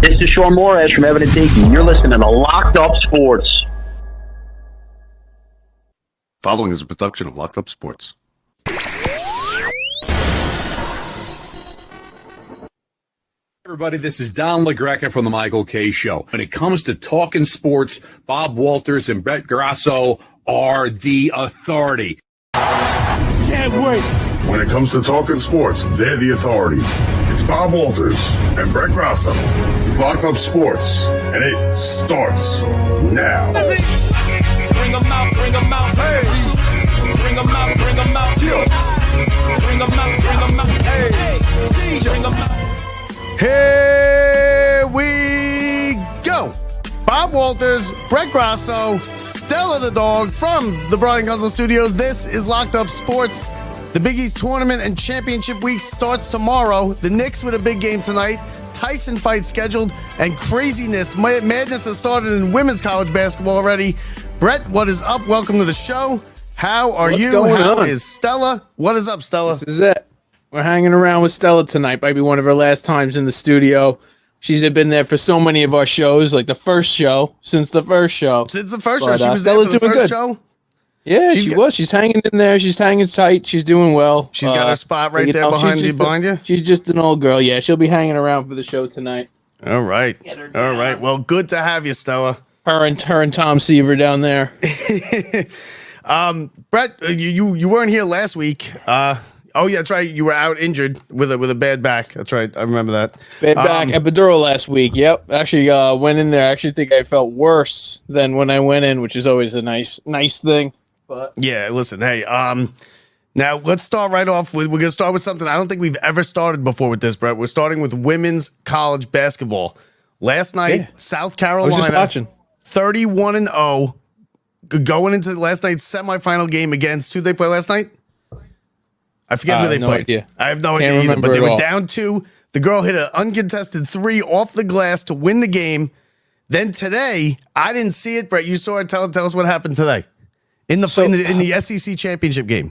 This is Sean Moraes from Evident Take, and you're listening to Locked Up Sports. Following is a production of Locked Up Sports. Everybody, this is Don LaGreca from The Michael K. Show. When it comes to talking sports, Bob Walters and Brett Grasso are the authority. Can't wait. When it comes to talking sports, they're the authority. It's Bob Walters and Brett Grasso. It's Locked Up Sports, and it starts now. Bring them out, bring them out, hey. Bring them out, bring them out, yeah. Bring them out, bring them out, hey. Bring them out. Here we go. Bob Walters, Brett Grasso, Stella the dog from the Brian Gunzel Studios. This is Locked Up Sports. The Big East Tournament and Championship Week starts tomorrow. The Knicks with a big game tonight. Tyson fight scheduled, and craziness, madness has started in women's college basketball already. Brett, what is up? Welcome to the show. How are you? How is Stella? What is up, Stella? This is it. We're hanging around with Stella tonight. Might be one of her last times in the studio. She's been there for so many of our shows, like the first show, since the first show. Since the first show. She was there for the first show? Yeah, she was. She's hanging in there. She's hanging tight. She's doing well. She's got her spot right there behind you. She's just an old girl. Yeah, she'll be hanging around for the show tonight. All right. All right. Well, good to have you, Stella. Her and Tom Seaver down there. Brett, you weren't here last week. Oh, yeah, that's right. You were out injured with a bad back. That's right. I remember that. Bad back, epidural last week. Yep. Actually, went in there. I actually think I felt worse than when I went in, which is always a nice thing. But yeah, listen, hey, now let's start right off with, we're going to start with something I don't think we've ever started before with this, Brett. We're starting with women's college basketball. Last night, South Carolina, I was just watching. 31-0, going into last night's semifinal game against, who they play last night? I forget who they played. Idea. I have no idea either, but they were down 2. The girl hit an uncontested 3 off the glass to win the game. Then today, I didn't see it, Brett. You saw it. Tell us what happened today in the SEC championship game.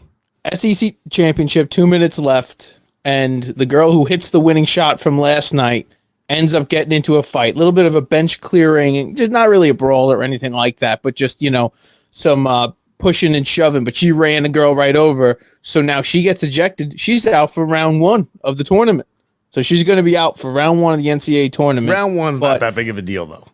SEC championship, 2 minutes left, and the girl who hits the winning shot from last night ends up getting into a fight. A little bit of a bench clearing, just not really a brawl or anything like that, but just, some pushing and shoving, but she ran a girl right over. So now she gets ejected. She's out for round 1 of the tournament. So she's going to be out for round 1 of the NCAA tournament. Round 1's not that big of a deal, though.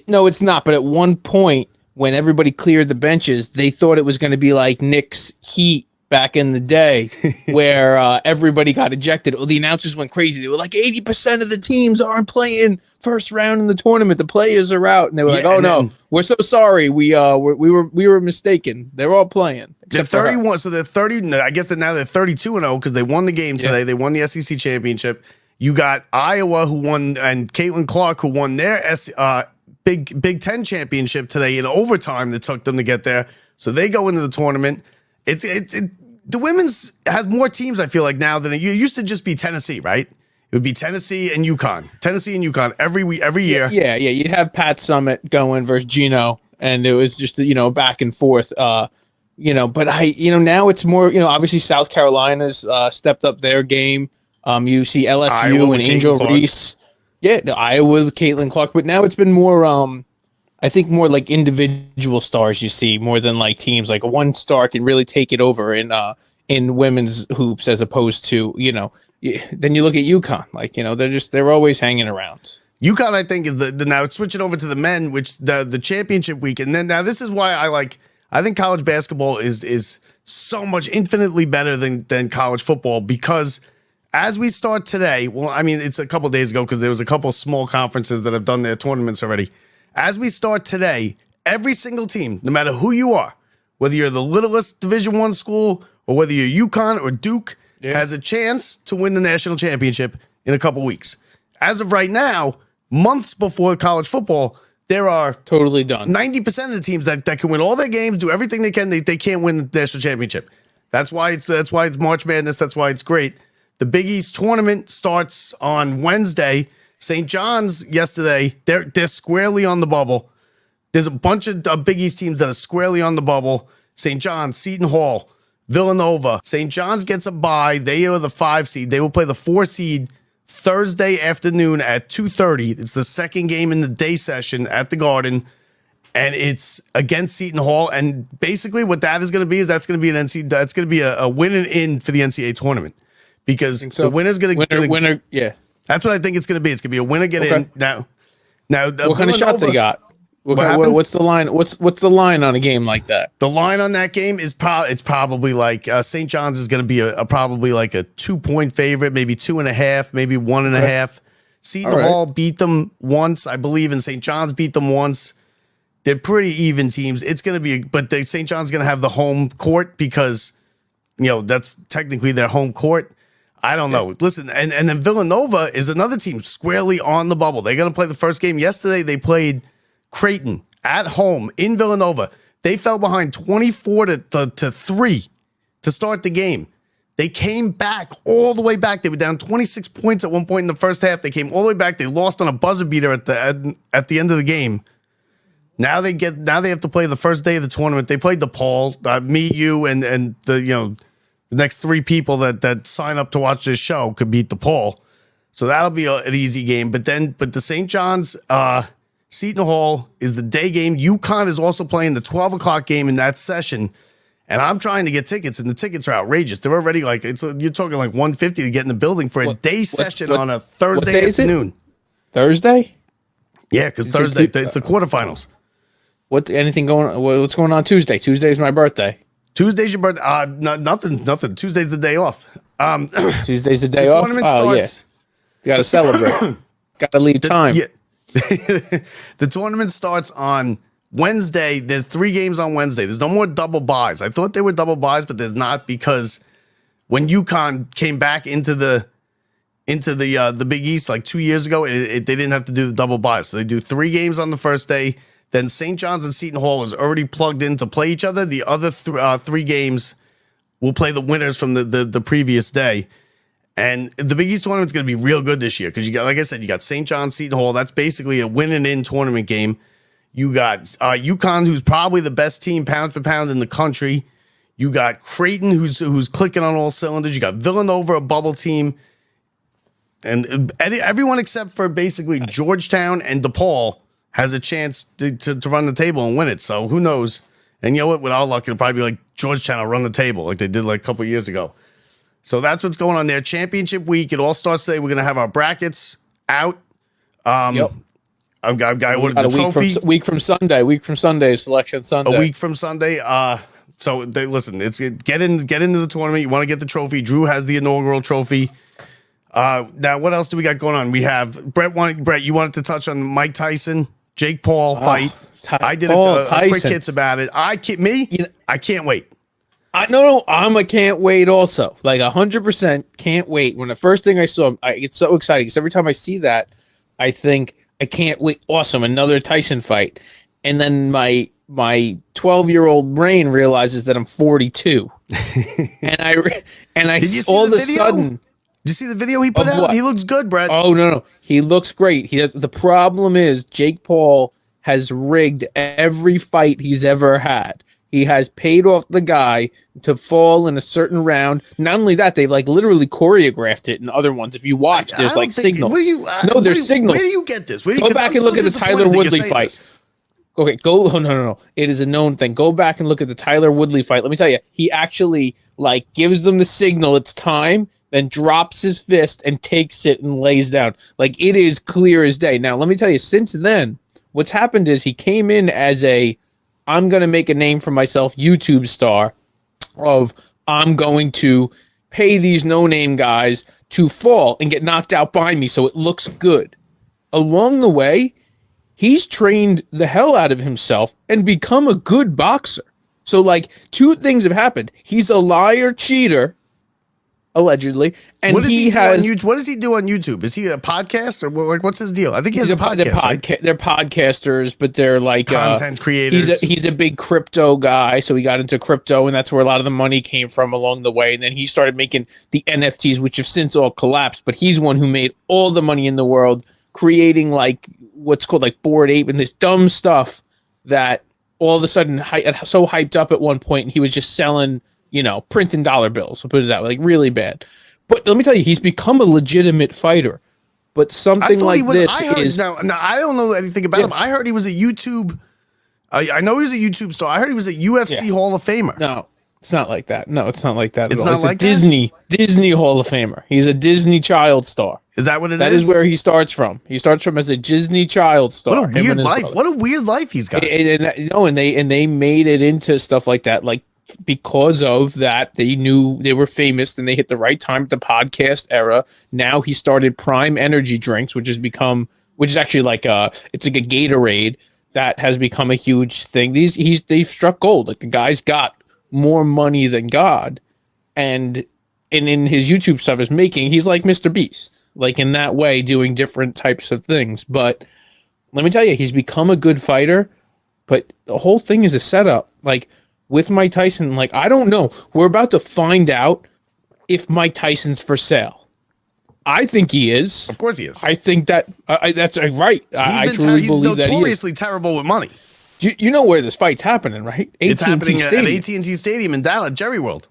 No, it's not. But at one point, when everybody cleared the benches, they thought it was going to be like Knicks Heat back in the day where everybody got ejected. The announcers went crazy. They were like, 80% of the teams aren't playing first round in the tournament. The players are out. And they were like, oh, no, we're so sorry. We were mistaken. They're all playing. They're 31. So they're 30. I guess now they're 32-0 because they won the game today. Yeah. They won the SEC championship. You got Iowa who won, and Caitlin Clark who won their Big Ten championship today in overtime that took them to get there. So they go into the tournament. The women's has more teams, I feel like, now than it used to just be Tennessee, right? It would be Tennessee and UConn. Tennessee and UConn every year. Yeah. You'd have Pat Summitt going versus Gino, and it was just, back and forth. But now it's more, obviously South Carolina's stepped up their game. You see LSU Iowa and Angel Reese. Yeah, Iowa with Caitlin Clark, but now it's been more, I think more like individual stars you see more than like teams. Like one star can really take it over in women's hoops as opposed to, then you look at UConn, like, they're always hanging around. UConn, I think, is the now switching over to the men, which the championship week. And then now this is why I think college basketball is so much infinitely better than college football, because as we start today, well, I mean, it's a couple days ago because there was a couple small conferences that have done their tournaments already. As we start today, every single team, no matter who you are, whether you're the littlest Division I school or whether you're UConn or Duke, has a chance to win the national championship in a couple weeks. As of right now, months before college football, there are totally done 90% of the teams that can win all their games, do everything they can. They can't win the national championship. That's why it's March Madness. That's why it's great. The Big East Tournament starts on Wednesday. St. John's yesterday, they're squarely on the bubble. There's a bunch of Big East teams that are squarely on the bubble. St. John's, Seton Hall, Villanova. St. John's gets a bye. They are the 5 seed. They will play the 4 seed Thursday afternoon at 2:30. It's the second game in the day session at the Garden, and it's against Seton Hall. And basically, what that is going to be is that's going to be a win and in for the NCAA tournament, because the winner's going to winner. Yeah, that's what I think it's going to be. It's going to be a winner get in now. What kind of shot they got? What's the line? What's the line on a game like that? The line on that game is probably like St. John's is going to be probably like a 2-point favorite, maybe 2.5, maybe 1.5. Seton Hall beat them once, I believe, and St. John's beat them once. They're pretty even teams. It's going to be, but St. John's going to have the home court because that's technically their home court. I don't know. Listen, and then Villanova is another team squarely on the bubble. They're going to play the first game. Yesterday they played Creighton at home in Villanova. They fell behind 24 to 3 to start the game. They came back all the way back. They were down 26 points at one point in the first half. They came all the way back. They lost on a buzzer beater at the end of the game. Now they have to play the first day of the tournament. They played DePaul, me, you, and the next 3 people that sign up to watch this show could beat DePaul. So that'll be an easy game. But the St. John's Seton Hall is the day game. UConn is also playing the 12 o'clock game in that session. And I'm trying to get tickets, and the tickets are outrageous. They're already you're talking like $150 to get in the building for a day session on a Thursday afternoon. Thursday? Yeah, because Thursday it's the quarterfinals. What's going on Tuesday? Tuesday's my birthday. Tuesday's your birthday. Nothing. Tuesday's the day off. Tuesday's the day off. Oh yeah, you got to celebrate. Got to leave time. Yeah. The tournament starts on Wednesday. There's 3 games on Wednesday. There's no more double buys. I thought they were double buys, but there's not, because when UConn came back into the Big East like 2 years ago, they didn't have to do the double buys. So they do 3 games on the first day. Then St. John's and Seton Hall is already plugged in to play each other. The other 3 games will play the winners from the previous day. And the Big East tournament's going to be real good this year because you got, like I said, you got St. John's, Seton Hall. That's basically a win and in tournament game. You got UConn, who's probably the best team pound for pound in the country. You got Creighton, who's clicking on all cylinders. You got Villanova, a bubble team, and everyone except for basically Georgetown and DePaul has a chance to run the table and win it. So who knows? And you know what? With our luck, it'll probably be like Georgetown will run the table like they did like a couple years ago. So that's what's going on there. Championship week. It all starts today. We're going to have our brackets out. Yep. I've got the trophy. Week from Sunday, selection Sunday. A week from Sunday. So listen, get into the tournament. You want to get the trophy. Drew has the inaugural trophy. Now, what else do we got going on? We have Brett, you wanted to touch on Mike Tyson, Jake Paul fight. I did a quick hits about it. I can't wait. I'm a can't wait also. Like 100% can't wait. When the first thing I saw, I get so excited because every time I see that, I think I can't wait. Awesome, another Tyson fight. And then my 12-year-old brain realizes that I'm 42. and I all of a sudden. Did you see the video he put out? What? He looks good, Brett. Oh no, he looks great. The problem is Jake Paul has rigged every fight he's ever had. He has paid off the guy to fall in a certain round. Not only that, they've like literally choreographed it in other ones. If you watch, there's like signals. There's signnos. Where do you get this? Go back and look at the Tyler Woodley fight. Okay, no. It is a known thing. Go back and look at the Tyler Woodley fight. Let me tell you, he actually like gives them the signal it's time, then drops his fist and takes it and lays down. Like it is clear as day. Now, let me tell you, since then, what's happened is he came in as I'm going to make a name for myself YouTube star of I'm going to pay these no-name guys to fall and get knocked out by me so it looks good. Along the way, he's trained the hell out of himself and become a good boxer. So like 2 things have happened. He's a liar, cheater, allegedly, and what does he do on YouTube? Is he a podcast or like what's his deal? I think he's a podcast. They're podcasters, but they're like content creators. He's a big crypto guy, so he got into crypto, and that's where a lot of the money came from along the way. And then he started making the NFTs, which have since all collapsed. But he's one who made all the money in the world, creating like what's called like Bored Ape and this dumb stuff that all of a sudden so hyped up at one point, and he was just selling. Printing dollar bills. We'll put it that way, like really bad. But let me tell you, he's become a legitimate fighter. But something like this is now I don't know anything about him. I heard he was a YouTube. I know he was a YouTube star. I heard he was a UFC Hall of Famer. No, it's not like that. No, it's not like that. It's at all. not like that? Disney Hall of Famer. He's a Disney child star. Is that what it is? That is where he starts from. He starts from as a Disney child star. What a weird life. What a weird life he's got. And they made it into stuff like that, like because of that. They knew they were famous and they hit the right time at the podcast era. Now he started Prime Energy drinks, which is actually like it's like a Gatorade that has become a huge thing. They've struck gold. Like the guy's got more money than God, and in his YouTube stuff he's like Mr. Beast, like in that way, doing different types of things. But let me tell you, he's become a good fighter, but the whole thing is a setup. Like with Mike Tyson, like I don't know. We're about to find out if Mike Tyson's for sale. I think he is. Of course he is. I think that that's right. I truly believe that he is. He's notoriously terrible with money. You know where this fight's happening, right? It's happening at AT&T Stadium in Dallas, Jerry World.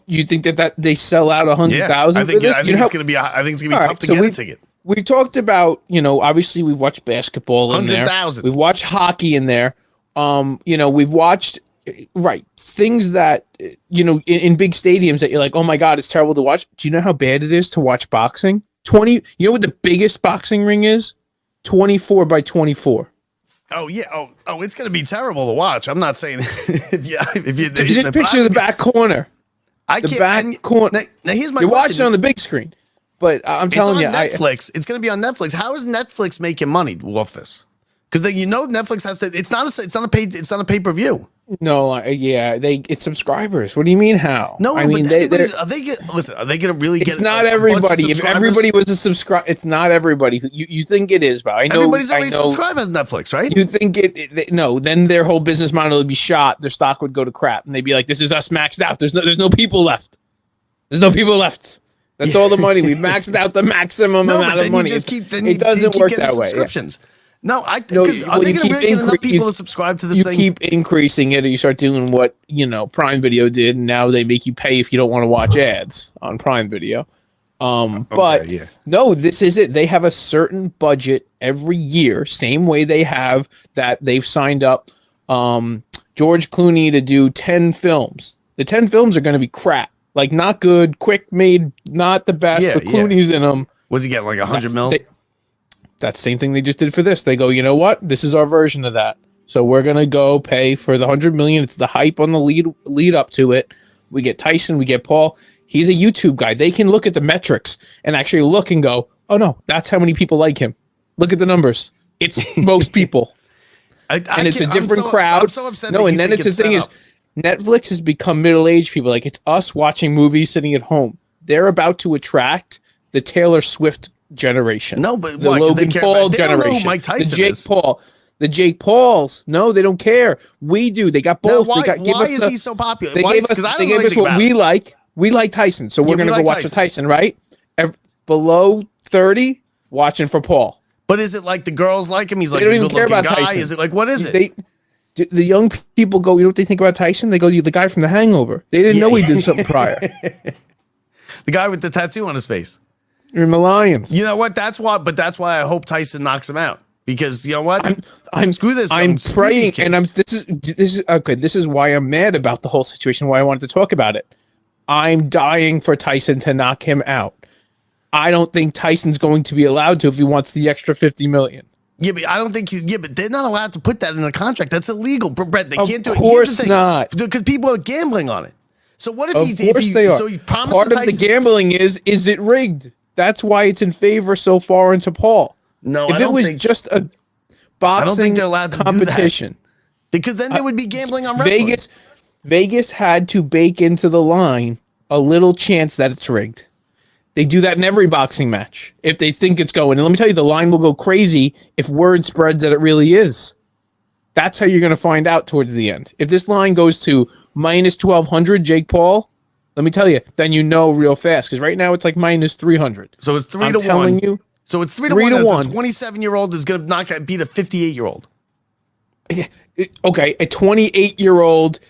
You think that they sell out 100,000 for this? I think it's going to be tough to get a ticket. We talked about, obviously we've watched basketball in there. 100,000. We've watched hockey in there. We've watched things that in big stadiums that you're like, oh my God, it's terrible to watch. Do you know how bad it is to watch boxing? You know what the biggest boxing ring is? 24 by 24. Oh yeah. Oh, it's gonna be terrible to watch. I'm not saying if you just picture the back corner. I can't. Corner. Now here's my. You're watching on the big screen, but I'm telling you, Netflix. It's gonna be on Netflix. How is Netflix making money off this? Because Netflix has to. It's not a pay-per-view. No, it's subscribers. What do you mean? How? No, I mean are they gonna really get? It's not everybody. If everybody was a subscribe, it's not everybody. You think it is, but I know everybody's already subscribed as Netflix, right? You think no? Then their whole business model would be shot. Their stock would go to crap, and they'd be like, "This is us maxed out. There's no people left. There's no people left. That's all the money. We've maxed out the maximum amount of money. It doesn't work that way. Subscriptions. No, are they going to really get enough people to subscribe to this thing? You keep increasing it, or you start doing what Prime Video did, and now they make you pay if you don't want to watch ads on Prime Video. No, this is it. They have a certain budget every year, same way they have that they've signed up George Clooney to do 10 films. The 10 films are going to be crap, like not good, quick made, not the best. But Clooney's in them. Was he getting like 100 mil? That's the same thing they just did for this. They go, you know what? This is our version of that. So we're going to go pay for the 100 million. It's the hype on the lead up to it. We get Tyson, we get Paul. He's a YouTube guy. They can look at the metrics and actually look and go, oh no, that's how many people like him. Look at the numbers. It's most people. And it's a different crowd. I'm so upset. No, and then it's the thing is, Netflix has become middle-aged people. Like it's us watching movies sitting at home. They're about to attract the Taylor Swift generation. No, but the Logan Paul generation. Mike Tyson the Jake Paul. The Jake Pauls. No, they don't care. We do. They got both. Now, why is he so popular? They gave us what we like. We like Tyson, so we're going to go watch Tyson, right? Below 30, watching for Paul. But is it like the girls like him? He's like they don't even care about Tyson. Is it like what is it? The young people go. You know what they think about Tyson? They go, "The guy from The Hangover." They didn't know he did something prior. The guy with the tattoo on his face. You're in the Lions. You know what? That's why I hope Tyson knocks him out, because you know what? I'm screw this. I'm praying, and this is okay. This is why I'm mad about the whole situation. Why I wanted to talk about it. I'm dying for Tyson to knock him out. I don't think Tyson's going to be allowed to if he wants the extra $50 million. Yeah, but I don't think but they're not allowed to put that in a contract. That's illegal, Brett. They can't do it. Of course not, because people are gambling on it. So what if they are. So he promises part of Tyson, the gambling is it rigged? That's why it's in favor so far into Paul. No, if it was just a boxing competition, because then they would be gambling on wrestling. Vegas had to bake into the line a little chance that it's rigged. They do that in every boxing match if they think it's going. And let me tell you, the line will go crazy if word spreads that it really is. That's how you're going to find out towards the end. If this line goes to minus 1,200, Jake Paul, let me tell you, then you know real fast, because right now it's like minus 300. So it's 3 to 1. Telling you. So it's 3 to 1. A 27-year-old is going to beat a 58-year-old. Okay, a 28-year-old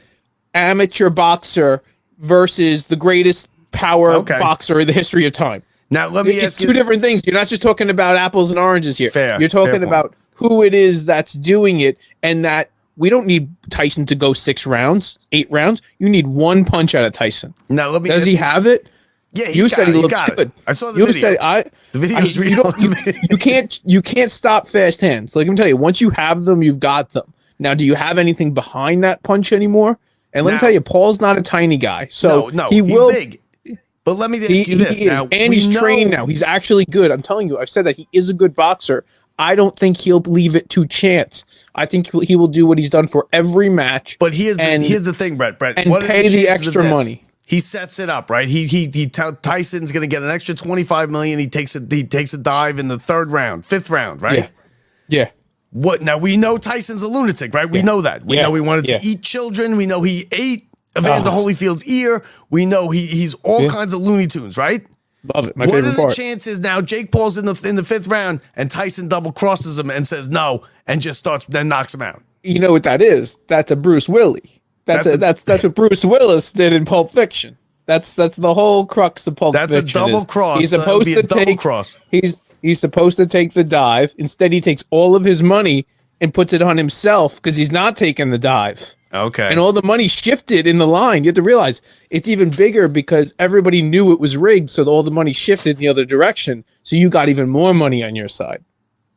amateur boxer versus the greatest power boxer in the history of time. Now, let me It's ask you. two different things. You're not just talking about apples and oranges here. Fair, You're fair talking point. about who it is that's doing it, and that we don't need Tyson to go 6 rounds, 8 rounds. You need one punch out of Tyson. Now, let me. Does he have it? Yeah, You said he looks got it. good. I saw the You video. said The video's you real. don't. You can't stop fast hands. Like I'm telling you, once you have them, you've got them. Now, do you have anything behind that punch anymore? And let me Now- tell you, Paul's not a tiny guy, so no, he he's will. big. But let me ask He you this. is, Now, and we he's know- trained now. He's actually good. I'm telling you, I've said that he is a good boxer. I don't think he'll leave it to chance. I think he will do what he's done for every match. But here's and, the thing, Brett. and what are pay the chances of extra this? money. He sets it up, right? Tyson's going to get an extra $25 million. He takes a dive in the 3rd round, 5th round, right? Yeah. What now? We know Tyson's a lunatic, right? We Yeah. know that. We Yeah. know he wanted Yeah. to eat children. We know he ate Evander Holyfield's ear. We know he's all kinds of Looney Tunes, right? Love it. My What are favorite the part. chances now? Jake Paul's in the 5th round, and Tyson double crosses him and says no, and just then knocks him out. You know what that is? That's a Bruce Willie. That's what Bruce Willis did in Pulp Fiction. That's the whole crux of Pulp That's Fiction. a double is cross. He's That'd supposed be a to double take cross. He's supposed to take the dive. Instead, he takes all of his money and puts it on himself because he's not taking the dive. Okay. And all the money shifted in the line. You have to realize it's even bigger because everybody knew it was rigged, so all the money shifted in the other direction. So you got even more money on your side.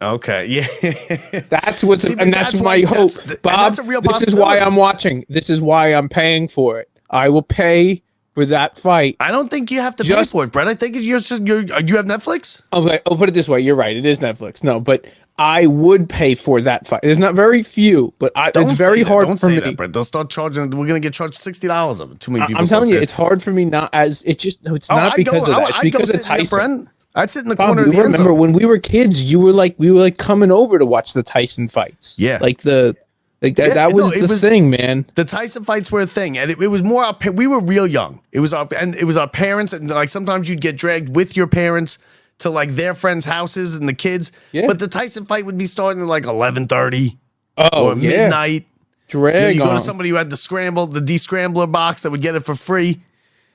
Okay. Yeah. That's what's See, but and that's why- my hope, and Bob. that's a real This is why possibility. I'm watching. This is why I'm paying for it. I will pay for that fight. I don't think you have to pay Just- for it, Brett. I think you have Netflix. Okay, I'll put it this way. You're right. It is Netflix. No, but I would pay for that fight. There's not very few, but it's very hard Don't for say me. that, Brett. They'll start charging. We're gonna get charged $60 of it. Too many people. I'm telling start you, saying it's hard for me. Not as it just no. It's Oh, not I'd because go- of that. It's I'd go because of sit near Tyson. Brent. I'd sit in the Bob, corner of you the end remember zone. when we were kids? We were like coming over to watch the Tyson fights. Yeah. like that. Yeah, That no, was it the was- thing, man. The Tyson fights were a thing, and it was more. We were real young. It was our parents, and like sometimes you'd get dragged with your parents to like their friends' houses and the kids. Yeah. But the Tyson fight would be starting at like 11:30 Oh or yeah, midnight. drag You go on. to somebody who had the descrambler box that would get it for free.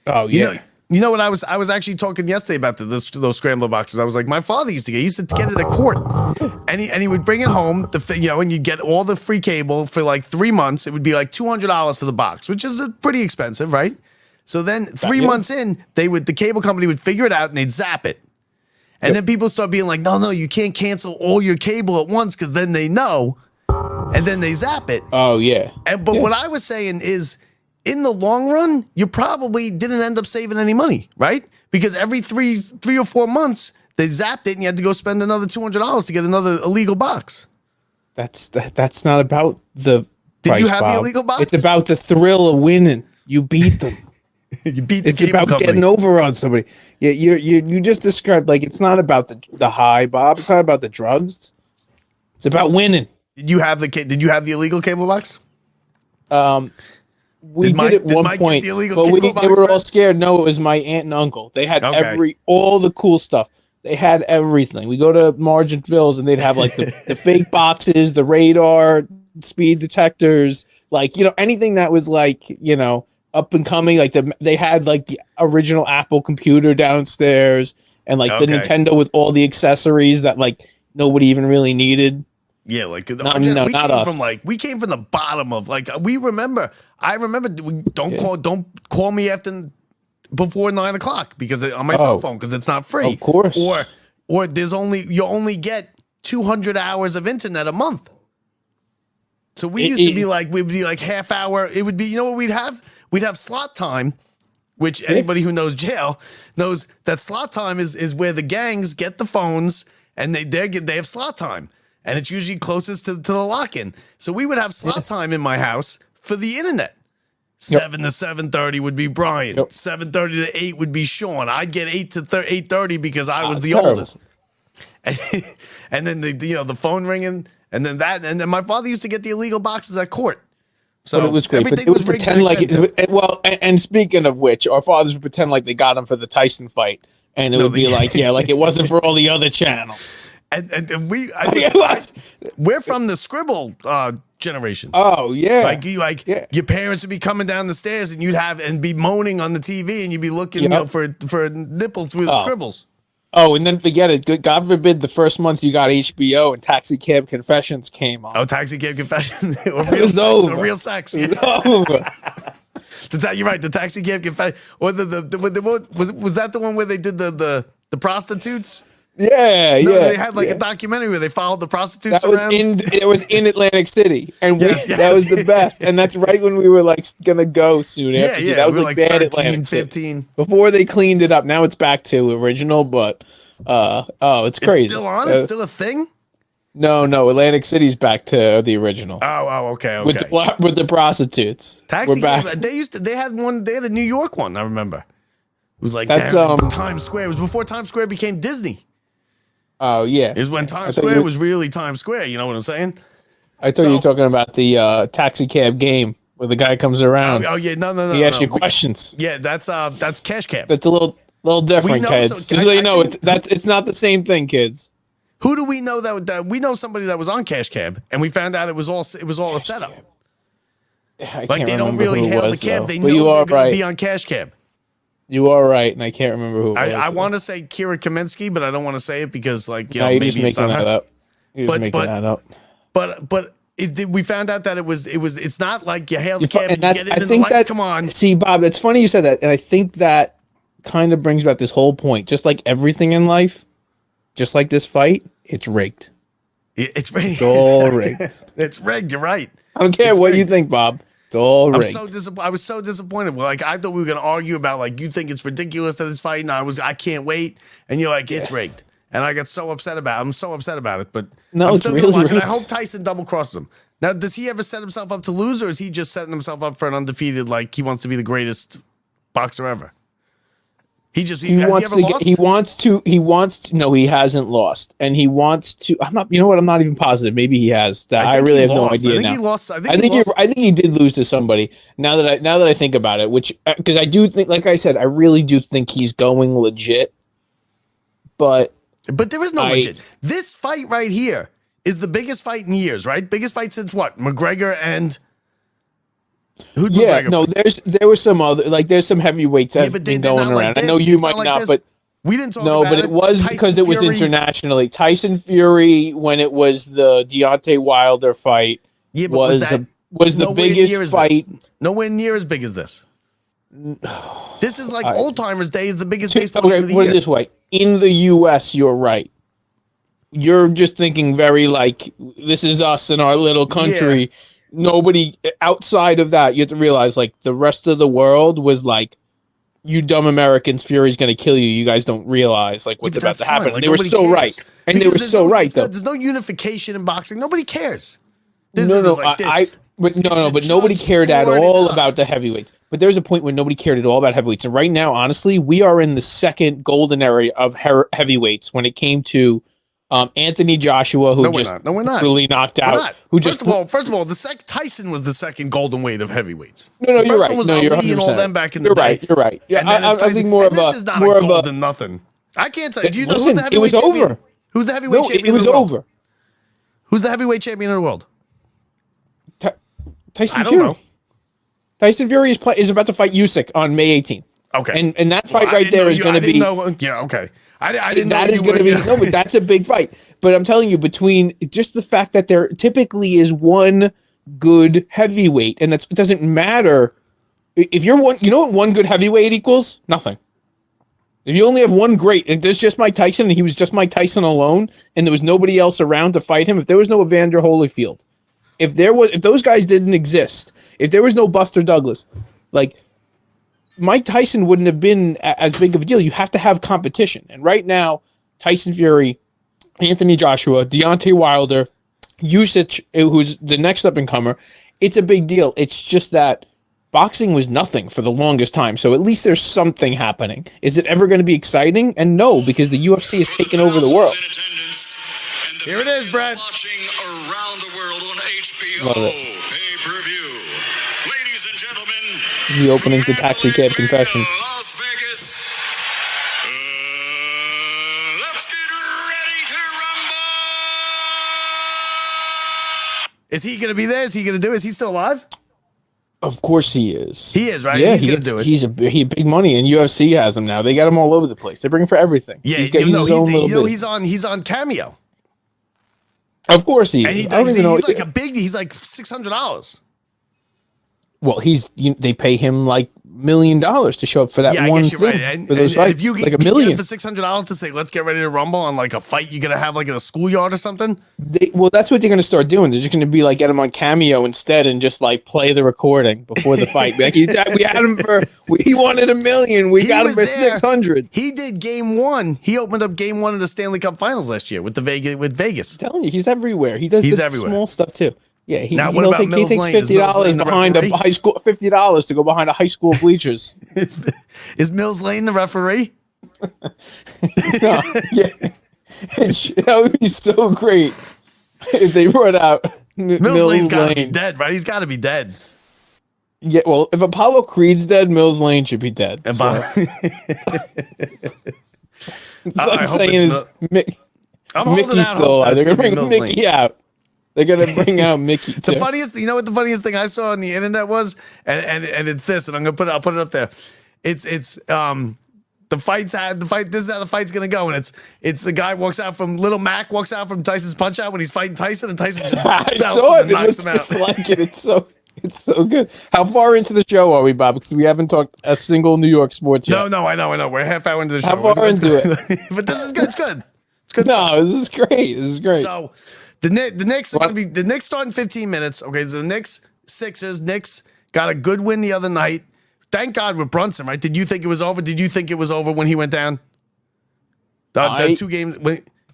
Oh You yeah. know, you know what I was actually talking yesterday about those scrambler boxes. I was like, my father used to get it at court, and he would bring it home. And you get all the free cable for like 3 months. It would be like $200 for the box, which is pretty expensive, right? So then 3 Yeah. months in, the cable company would figure it out and they'd zap it, and then people start being like, no, you can't cancel all your cable at once because then they know, and then they zap it. Oh yeah. But what I was saying is, in the long run, you probably didn't end up saving any money, right? Because every three or 4 months, they zapped it and you had to go spend another $200 to get another illegal box. That's not about the. Did price, you have the Bob. illegal box? It's about the thrill of winning. You beat them. You beat the It's cable about company. getting over on somebody. Yeah, you just described like it's not about the high, Bob. It's not about the drugs. It's about winning. Did you have the illegal cable box? We Did Mike- did at did one Mike get point, the illegal but cable they box, were all Brett? scared. No, it was my aunt and uncle. They had Okay. all the cool stuff. They had everything. We go to Marginville's and they'd have like the fake boxes, the radar, speed detectors, like anything that was like up and coming. Like they had like the original Apple computer downstairs and like the Okay. Nintendo with all the accessories that like nobody even really needed. Yeah, like No, not us. we came from the bottom of like I remember don't call me before 9 o'clock because on my cell phone because it's not free. Of course. Or you only get 200 hours of internet a month. So we'd be like half hour. It would be, what we'd have? We'd have slot time, which anybody who knows jail knows that slot time is where the gangs get the phones and they have slot time. And it's usually closest to the lock-in. So we would have slot time in my house for the internet. 7 to 7:30 would be Brian. Yep. 7:30 to 8 would be Sean. I'd get 8 to 8:30 because I was the terrible. oldest. And then the phone ringing, and then my father used to get the illegal boxes at court. So But it was great. But everything it would rigged pretend back like then, too. and speaking of which, our fathers would pretend like they got him for the Tyson fight, and it would be like like it wasn't for all the other channels. And Yeah. we're from the scribble generation. Oh yeah, Like your parents would be coming down the stairs and you'd be moaning on the TV and you'd be looking Yep. for nipples through the scribbles. Oh, and then forget it. God forbid the first month you got HBO and Taxi Cab Confessions came on. Oh, Taxi Cab Confession. Or It real was sex. over. Or real sex. It was over. You're right. The Taxi Cab Confession. Or was that the one where they did the prostitutes? Yeah, No, yeah. they had like yeah. a documentary where they followed the prostitutes That was around. it was in Atlantic City, and Yes, that was the yes. best. And that's right when we were like gonna go soon Yeah, after. yeah. That was we were like bad 13, Atlantic City 15. before they cleaned it up. Now it's back to original, but it's crazy. It's still on? It's still a thing? No, Atlantic City's back to the original. Okay. With the prostitutes. Taxi We're back. Cab, they had a New York one, I remember. It was like That's, down in Times Square. It was before Times Square became Disney. Oh yeah. It was when Times Square was really Times Square, you know what I'm saying? I thought you were talking about the taxi cab game where the guy comes around. Oh yeah, no. He asks you questions. Yeah, that's Cash Cab. That's a little different, know- kids. so Just so you know, think- it's not the same thing, kids. Who do we know that we know somebody that was on Cash Cab and we found out it was all a setup. I Like can't they don't remember really who it hail was, the cab. though. They But know you they're are going to right. be on Cash Cab. You are right, and I can't remember who it was. I want to say Kira Kaminsky, but I don't want to say it because like No, you're maybe just it's making not that her. up. You're just making that up. But we found out that it's not like you hail the cab and you get I in think the light. that, Come on. See, Bob, it's funny you said that, and I think that kind of brings back this whole point. Just like everything in life, just like this fight, it's rigged. It's rigged. It's all rigged. It's rigged. You're right. I don't care It's what you rigged. think, Bob. It's all rigged. I was so disappointed. Like I thought we were gonna argue about like you think it's ridiculous that it's fighting. I can't wait, and you're like it's rigged, and I got so upset about it. I'm so upset about it. But No, I'm it's still really gonna watch it. I rigged. hope Tyson double crosses him. Now, does he ever set himself up to lose, or is he just setting himself up for an undefeated? Like he wants to be the greatest boxer ever. He wants to. No, he hasn't lost, and he wants to. I'm not. You know what? I'm not even positive. Maybe he has. That I really have no idea. I think now. he lost. I think he did lose to somebody. Now that I think about it, which because I do think, like I said, I really do think he's going legit. But there is no legit. This fight right here is the biggest fight in years, right? Biggest fight since what? McGregor and who'd yeah, McGregor no, fight? there was some other there's some heavyweights that have been going around. I know you It's might like not, this. but we didn't talk no, about but it was Tyson because it was Fury. internationally. Tyson Fury, when it was the Deontay Wilder fight, Yeah, but was the nowhere near biggest as fight. this. Nowhere near as big as this. This is like old timers' day is the biggest baseball game Okay, of the put year. it this way: in the U.S., you're right. You're just thinking very like this is us in our little country. Yeah. Nobody outside of that, you have to realize like the rest of the world was like, you dumb Americans, Fury's going to kill you. You guys don't realize like what's Yeah, but about to that's happen. fine. Like, They were nobody so cares. right, and Because they were there's so right though. There's no unification in boxing. Nobody cares. But It's nobody just cared at sport all and- about the heavyweights. But there's a point when nobody cared at all about heavyweights. And right now, honestly, we are in the second golden era of heavyweights when it came to Anthony Joshua, who we're not. really knocked We're out. not. Who First of all, Tyson was the second golden weight of heavyweights. No, The you're first right. one was No, you're Ali and all 100%. them back in the You're day. right. You're right. Yeah, And then I it's Tyson. think more And of a this is not more a of a. golden nothing. I can't tell you. Do you know Listen, who's the it heavyweight was champion? over. Who's the heavyweight No, champion? it was of the world? over. Who's the heavyweight champion of the world? Tyson I don't Fury. know. Tyson Fury is about to fight Usyk on May 18th. Okay. And that fight I right didn't there know is you- going I to didn't be. know- yeah, okay. I didn't know That is you going to were- be no, but that's a big fight. But I'm telling you, between just the fact that there typically is one good heavyweight, and it doesn't matter if you're one. You know what one good heavyweight equals? Nothing. If you only have one great, if there's just Mike Tyson, and he was just Mike Tyson alone, and there was nobody else around to fight him. If there was no Evander Holyfield, if those guys didn't exist, if there was no Buster Douglas, like Mike Tyson wouldn't have been as big of a deal. You have to have competition. And right now, Tyson Fury, Anthony Joshua, Deontay Wilder, Usyk, who's the next up-and-comer, it's a big deal. It's just that boxing was nothing for the longest time. So at least there's something happening. Is it ever going to be exciting? And no, because the UFC has taken over the world. Here it is, Brad. Watching around the world on HBO Love it. pay-per-view. Ladies and gentlemen, The opening to Taxi Cab Confessions. Las Vegas. Let's get ready to rumble. Is he going to be there? Is he going to do it? Is he still alive? Of course he is. He is, right? Yeah, He's going to do it. He's big money, and UFC has him now. They got him all over the place. They bring him for everything. Yeah, he's his own little business. he's on Cameo. Of course he is. And I don't even know. He's like $600. Well, they pay him like $1 million to show up for that one thing. Right. And, for those fights, if you like $1 million million for $600 to say, let's get ready to rumble on like a fight you're going to have like in a schoolyard or something. Well, that's what they're going to start doing. They're just going to be like, get him on Cameo instead and just like play the recording before the fight. Be like, we had him he wanted $1 million. We got him for 600. He did game one. He opened up game one of the Stanley Cup Finals last year with Vegas. I'm telling you, he's everywhere. He's everywhere. Small stuff too. Yeah, he thinks $50 behind a high school. $50 to go behind a high school bleachers. Is Mills Lane the referee? No, yeah, that would be so great if they brought out Mills Lane's got to be dead, right? He's got to be dead. Yeah, well, if Apollo Creed's dead, Mills Lane should be dead. So. It's like saying Mickey's still alive. They're gonna bring Mickey out. They're gonna bring out Mickey. Too. The funniest, you know what the funniest thing I saw on the internet was, and it's this, and I'll put it up there. It's the fight. This is how the fight's gonna go, and it's the guy walks out from Little Mac walks out from Tyson's Punch Out when he's fighting Tyson, and Tyson just I saw it. It looks just like it. It's so good. How far into the show are we, Bob? Because we haven't talked a single New York sports yet. No, I know. We're half hour into the show. How far into it? But this is good. It's good. It's good. No, this is great. So. The Knicks are going to be the Knicks start in 15 minutes. Okay, so the Knicks Sixers. Knicks got a good win the other night. Thank God with Brunson, right? Did you think it was over? Did you think it was over when he went down? The 2 games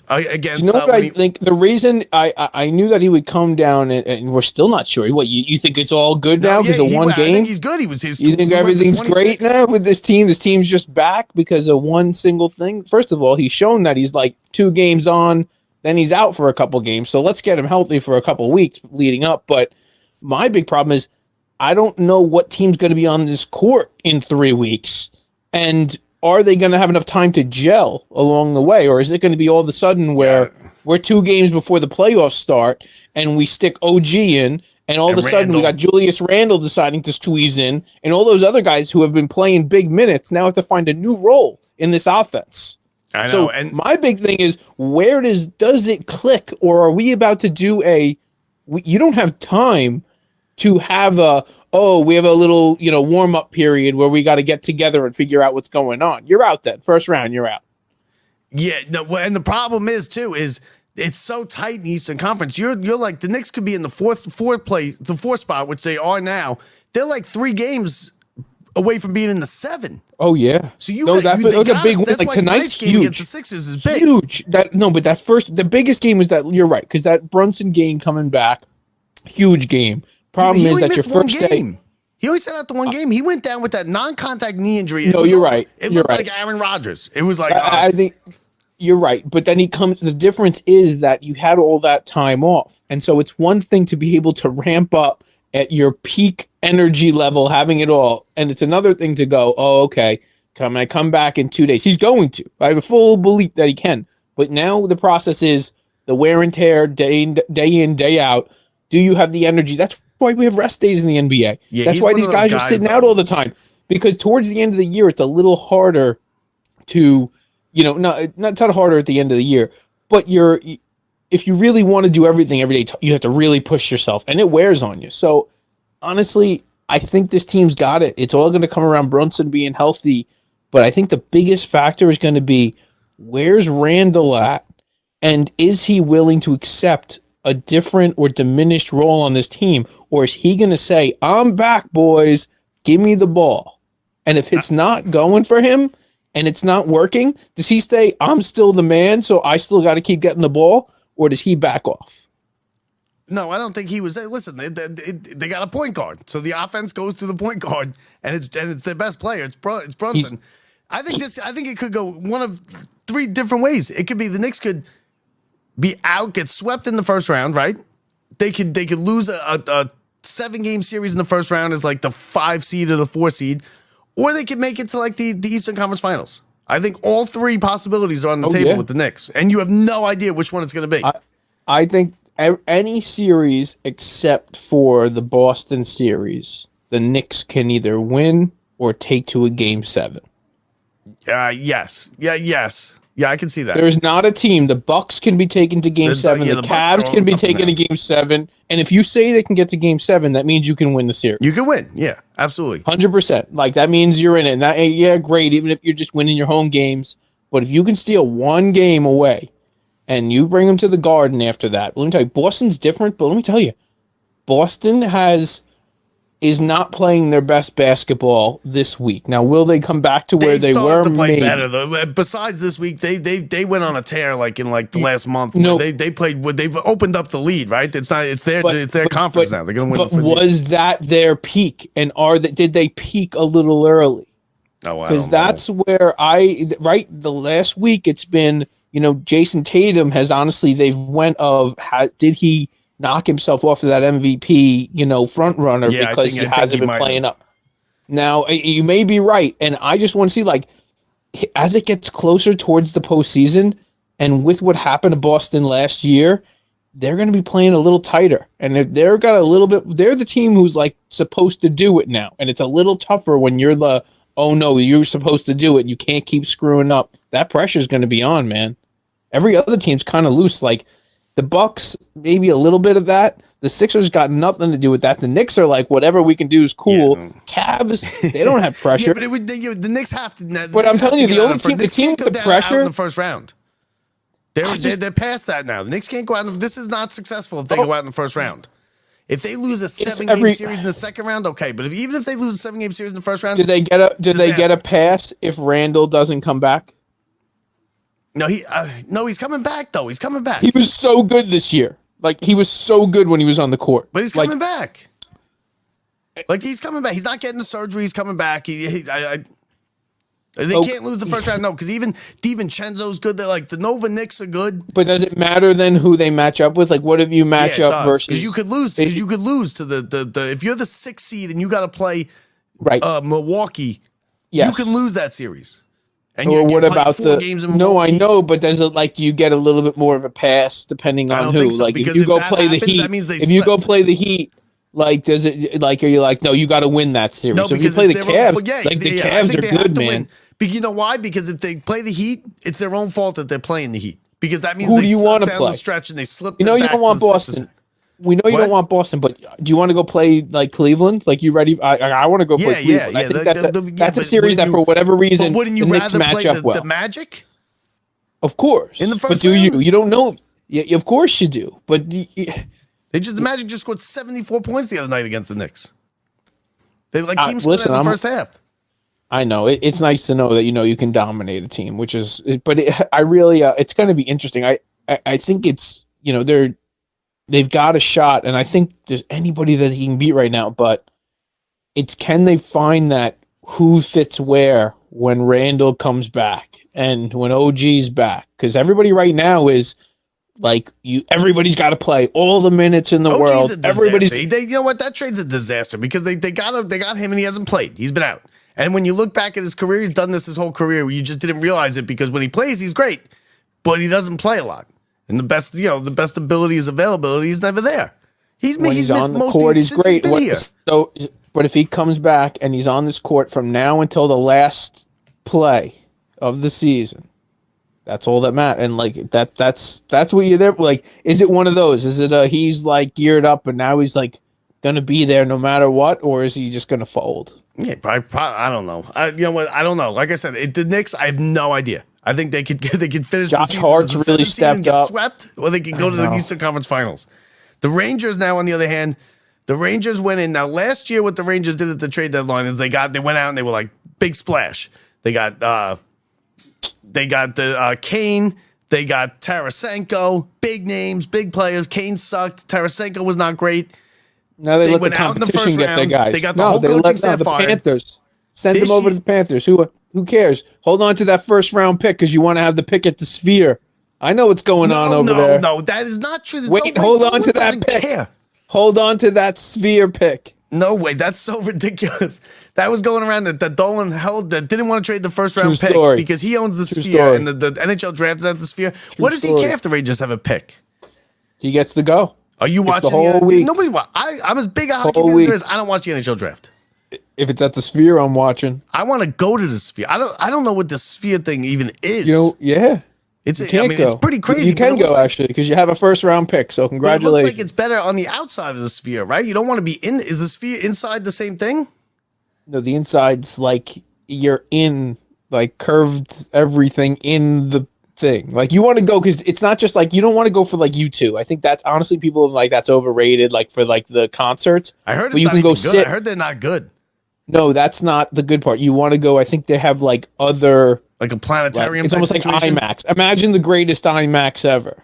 against. You know what I think? The reason I knew that he would come down, and we're still not sure. What you think it's all good now because of one game? I think he's good. You think everything's great now with this team? This team's just back because of one single thing. First of all, he's shown that he's like 2 games on. Then he's out for a couple games. So let's get him healthy for a couple weeks leading up. But my big problem is I don't know what team's going to be on this court in 3 weeks. And are they going to have enough time to gel along the way? Or is it going to be all of a sudden where we're 2 games before the playoffs start and we stick OG in and all of a sudden we got Julius Randle deciding to squeeze in and all those other guys who have been playing big minutes now have to find a new role in this offense. I know. So and my big thing is where does it click, or are we about to do you don't have time to have we have a little, warm up period where we got to get together and figure out what's going on. You're out then. First round, you're out. Yeah. No, and the problem is it's so tight in the Eastern Conference. You're like the Knicks could be in the fourth spot, which they are now. They're like 3 games away from being in the 7. Oh yeah. So that was a big win. Like tonight's game huge. Against the Sixers is big. Huge. But the biggest game was that. You're right, because that Brunson game coming back, huge game. Problem is that your first day. He only sat out the one game. He went down with that non-contact knee injury. No, you're right. It looked like Aaron Rodgers. It was like I think you're right, but then the difference is that you had all that time off, and so it's one thing to be able to ramp up at your peak energy level, having it all. And it's another thing to go, okay, can I come back in 2 days? He's going to. I have a full belief that he can. But now the process is the wear and tear, day in, day out. Do you have the energy? That's why we have rest days in the NBA. Yeah, that's why these guys are sitting out all the time. Because towards the end of the year, it's a little harder to, it's not harder at the end of the year, but if you really want to do everything every day, you have to really push yourself, and it wears on you. So, honestly, I think this team's got it. It's all going to come around Brunson being healthy, but I think the biggest factor is going to be where's Randall at, and is he willing to accept a different or diminished role on this team, or is he going to say, I'm back, boys, give me the ball? And if it's not going for him and it's not working, does he say, I'm still the man, so I still got to keep getting the ball? Or does he back off? No, I don't think he was. Listen, they got a point guard, so the offense goes to the point guard, and it's their best player. It's Brunson. I think it could go one of 3 different ways. It could be the Knicks could be out, get swept in the first round, right? They could lose a 7-game series in the first round as like the 5 seed or the 4 seed, or they could make it to like the Eastern Conference Finals. I think all 3 possibilities are on the table with the Knicks, and you have no idea which one it's going to be. I think any series except for the Boston series the Knicks can either win or take to a Game 7. Yes. Yeah, I can see that. There's not a team. The Bucks can be taken to Game 7. yeah, The the Bucks Cavs are can be up and taken to down. Game 7. And if you say they can get to Game 7, that means you can win the series. You can win. Yeah, absolutely. 100%. Like, that means you're in it. And that, yeah, great, even if you're just winning your home games. But if you can steal one game away and you bring them to the Garden after that, let me tell you, Boston's different, but let me tell you, Boston is not playing their best basketball this week. Now, will they come back to where they were? To play Maybe. better though. Besides this week, they went on a tear like in like the last month. No. They played. They've opened up the lead, right? It's their conference now. They're going to win. But was that their peak? And did they peak a little early? Oh, Because that's where the last week it's been, Jason Tatum has honestly, they've went of, did he knock himself off of that MVP, front runner because he hasn't been playing up. Now, you may be right. And I just want to see, like, as it gets closer towards the postseason and with what happened to Boston last year, they're going to be playing a little tighter. And if they're the team who's like supposed to do it now. And it's a little tougher when you're oh no, you're supposed to do it. You can't keep screwing up. That pressure is going to be on, man. Every other team's kind of loose. Like the Bucks, maybe a little bit of that. The Sixers got nothing to do with that. The Knicks are like, whatever we can do is cool. Yeah. Cavs, they don't have pressure. But the Knicks have to. But I'm telling you, the only team with the pressure in the first round. They're past that now. The Knicks can't go out. This is not successful if they go out in the first round. If they lose a 7-game series in the second round, okay. But even if they lose a 7-game series in the first round, did they get a pass if Randall doesn't come back? No, he's coming back though. He's coming back. He was so good this year. Like he was so good when he was on the court. But he's coming back. Like he's coming back. He's not getting the surgery. He's coming back. They can't lose the first round. No, because even DiVincenzo's good. They're like the Nova Knicks are good. But does it matter then who they match up with? Like what if you match up versus? Because you could lose. Because you could lose to the if you're the 6th seed and you got to play Milwaukee. Yes. You can lose that series. And or what about the games in no? I know, but does it like do you get a little bit more of a pass depending on who? So, like if you go play the Heat, if you go play the Heat, like does it like are you like no? You got to win that series. No, so if you play the Cavs, the Cavs are good, man. But you know why? Because if they play the Heat, it's their own fault that they're playing the Heat. Because that means who do you want to down play? The stretch and they slip. You know you don't want Boston. We know you don't want Boston, but do you want to go play like Cleveland? Like you ready? I want to go play Cleveland. I think that's a series that for whatever reason wouldn't you rather play the Magic? Of course. In the first but do round? you don't know? Yeah, of course you do. But the Magic just scored 74 points the other night against the Knicks. They team listen, in the first half. I know it's nice to know that you can dominate a team, which is. But I really, it's going to be interesting. I think it's they've got a shot, and I think there's anybody that he can beat right now. But it's can they find that who fits where when Randall comes back and when OG's back? Because everybody right now is like everybody's got to play all the minutes in the world. Everybody's you know what, that trade's a disaster because they got him and he hasn't played. He's been out. And when you look back at his career, he's done this his whole career. You just didn't realize it because when he plays, he's great, but he doesn't play a lot. And the best ability is availability. He's never there. He's on the court. He's great. But if he comes back and he's on this court from now until the last play of the season, that's all that matters. And like that's what you're there. Like, is it one of those? Is it he's like geared up and now he's like gonna be there no matter what, or is he just gonna fold? Yeah, probably I don't know. You know what? I don't know. Like I said, the Knicks, I have no idea. I think they could finish. Josh the season Hart's as really stepped up. Swept, or they could go to the Eastern Conference Finals. The Rangers now, on the other hand, the Rangers went in. Now, last year, what the Rangers did at the trade deadline is they went out and they were like big splash. They got the Kane. They got Tarasenko. Big names, big players. Kane sucked. Tarasenko was not great. Now they let the competition get their guys. They got the whole coaching staff fired. Panthers. Send them over to the Panthers. Who cares? Hold on to that first round pick because you want to have the pick at the Sphere. I know what's going on over there. No, that is not true. Wait, hold on to that pick. Care. Hold on to that Sphere pick. No way. That's so ridiculous. That was going around that Dolan held that didn't want to trade the first round pick because he owns the Sphere and the NHL drafts at the Sphere. What does he care if the Rangers have a pick? He gets to go. Are you watching the whole week? Nobody watch. I'm as big a hockey fan as there is. I don't watch the NHL draft. If it's at the Sphere, I'm watching. I want to go to the Sphere. I don't know what the Sphere thing even is. Yeah. It's You can't go. It's pretty crazy. You can go actually because you have a first round pick. So But it congratulations. looks like it's better on the outside of the Sphere, right? You don't want to be in. Is the Sphere inside the same thing? No, the inside's like you're in like curved everything in the thing. Like you want to go because it's not just like you don't want to go for like U2. I think that's honestly people like that's overrated. Like for like the concerts. I heard But it's you not can even go good. sit. I heard they're not good. No, that's not the good part. You want to go. I think they have like other. Like a planetarium. It's almost like situation? IMAX. Imagine the greatest IMAX ever,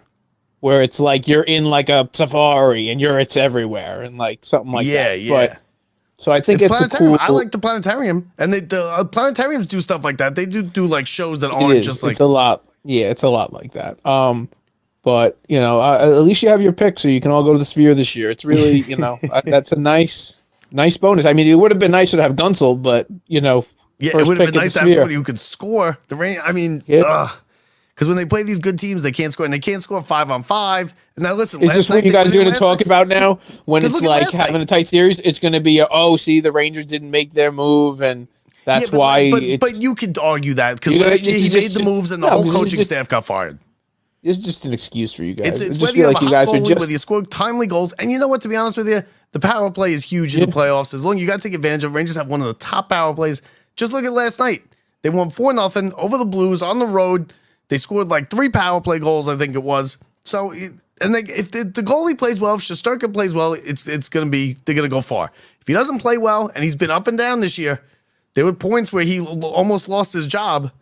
where it's like you're in like a safari and it's everywhere and like something like that. Yeah. But so I think it's a planetarium. cool. I like the planetarium, and the planetariums do stuff like that. They do like shows that It aren't is. just like. It's a lot. Yeah, it's a lot like that. But at least you have your pick, so you can all go to the Sphere this year. It's really, that's a nice bonus. I mean, it would have been nicer to have Gunsel, but Yeah, it first would have pick been at nice the to have Sphere. somebody who could score. The rain. I mean, Yeah. because when they play these good teams, they can't score, and they can't score 5-on-5. And now listen, Is last this what night you they- guys are going to last talk night- about now? When 'Cause it's look at like last having night. a tight series, it's going to be see the Rangers didn't make their move, and that's Yeah, but, why. But you could argue that because You know, last year this he is made just- the moves, and the no, whole this is coaching just- staff got fired. It's just an excuse for you guys. It's I just whether feel you like have a you hot guys are goalie, just whether you score timely goals, and you know what? To be honest with you, the power play is huge in the playoffs. As long as you got to take advantage of, Rangers have one of the top power plays. Just look at last night; they won 4-0 over the Blues on the road. They scored like 3 power play goals, I think it was. So, if the goalie plays well, if Shesterkin plays well, they're gonna go far. If he doesn't play well, and he's been up and down this year, there were points where he almost lost his job.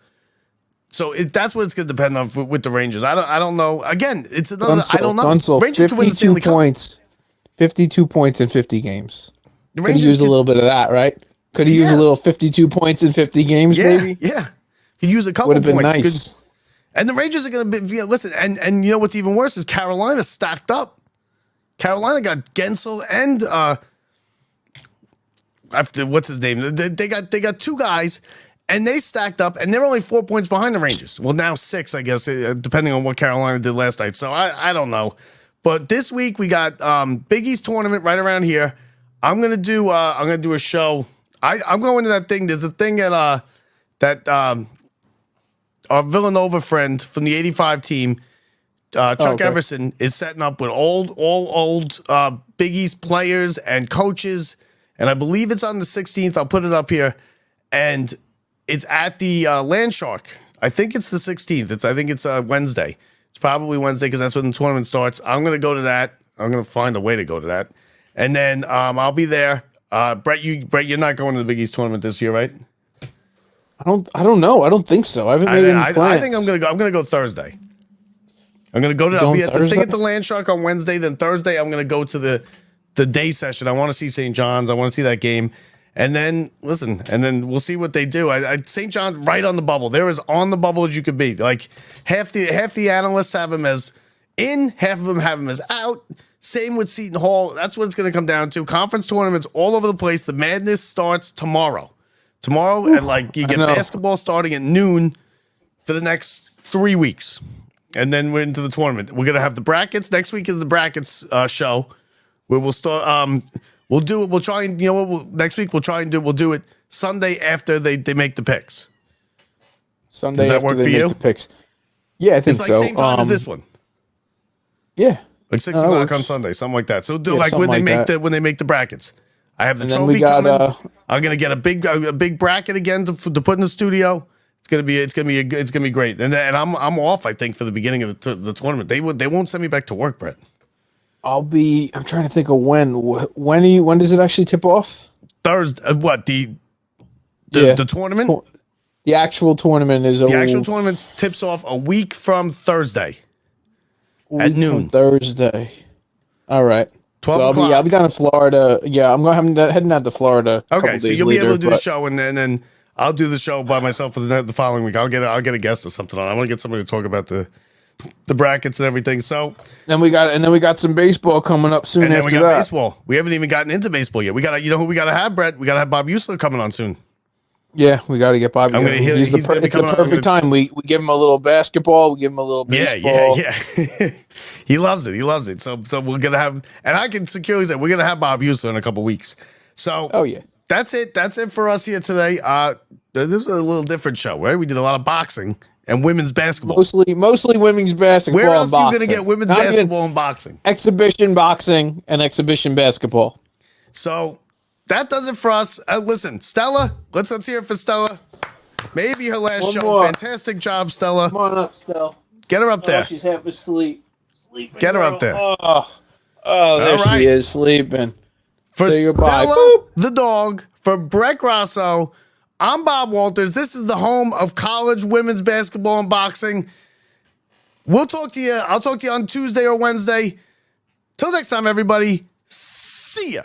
So that's what it's going to depend on with the Rangers. I don't know. Again, it's another. I don't know. Gunsel, Rangers could win the 52 Stanley Cup. points, 52 points in 50 games. The Could have Rangers used a little bit of that, right? Could have used a Yeah. little 52 points in 50 games, maybe. Yeah. Could use a couple Would have been points. nice. And the Rangers are going to be listen. And you know what's even worse is Carolina stacked up. Carolina got Gensel and after what's his name? They got 2 guys. And they stacked up, and they're only 4 points behind the Rangers. Well, now 6, I guess, depending on what Carolina did last night. So I don't know. But this week we got Big East Tournament right around here. I'm gonna do a show. I'm going to that thing. There's a thing at that our Villanova friend from the '85 team, Chuck okay. Everson, is setting up with all old Big East players and coaches. And I believe it's on the 16th. I'll put it up here. And it's at the Landshark. I think it's the 16th. I think it's Wednesday. It's probably Wednesday because that's when the tournament starts. I'm going to go to that. I'm going to find a way to go to that. And then I'll be there. Brett, you're not going to the Big East tournament this year, right? I don't know. I don't think so. I haven't made any plans. I think I'm going to go. I'm going to go Thursday. I'm going to go to. I'll be at the thing at the Landshark on Wednesday. Then Thursday, I'm going to go to the day session. I want to see St. John's. I want to see that game. And then we'll see what they do. St. John's right on the bubble. They're as on the bubble as you could be. Like half the analysts have him as in, half of them have him as out. Same with Seton Hall. That's what it's going to come down to. Conference tournaments all over the place. The madness starts tomorrow. And you get basketball starting at noon for the next 3 weeks, and then we're into the tournament. We're gonna have the brackets. Next week is the brackets show, where we'll start. We'll do it. We'll try and next week we'll do it Sunday after they make the picks. Sunday Does that after work they for make you? the picks. Yeah, I think It's like so. same time as this one, Yeah. like 6 that o'clock works. on Sunday, something like that. So do Yeah, like when something they like make when they make the brackets. I have the And then trophy we got, coming. I'm gonna get a big bracket again to put in the studio. It's gonna be great. And I'm off. I think for the beginning of the tournament. They won't send me back to work, Brett. I'm trying to think of when. When does it actually tip off? Thursday. What the tournament? The actual tournament is The actual tournament tips off a week from Thursday at noon. Thursday. All right. 12 so o'clock. I'll be down in Florida. Yeah, I'm heading out to Florida. A Okay, couple so days you'll be able to do the but- show, and then I'll do the show by myself for the following week. I'll get a guest or something on. I want to get somebody to talk about the brackets and everything. So Then we got some baseball coming up soon and then after we got that. baseball. We haven't even gotten into baseball yet. We got who we got to have, Brett. We got to have Bob Usler coming on soon. Yeah, we got to get Bobby. He's gonna be It's the coming on. perfect time. We give him a little basketball. We give him a little baseball. Yeah. He loves it. So we're gonna have, and I can securely say we're gonna have Bob Usler in a couple weeks. So Oh yeah. That's it. That's it for us here today. This is a little different show, right? We did a lot of boxing and women's basketball. Mostly women's basketball. Where else and are you boxing. going to get women's Not even basketball and boxing? exhibition boxing and exhibition basketball? So that does it for us. Listen, Stella, let's hear it for Stella. Maybe her last One show. more. Fantastic job, Stella. Come on up, Stell. Get her up there. She's half asleep. Sleeping. Get her up there. Oh, there All right. she is, sleeping. For Say goodbye. Stella the dog, for Brett Grasso, I'm Bob Walters. This is the home of college women's basketball and boxing. We'll talk to you. I'll talk to you on Tuesday or Wednesday. Till next time, everybody. See ya.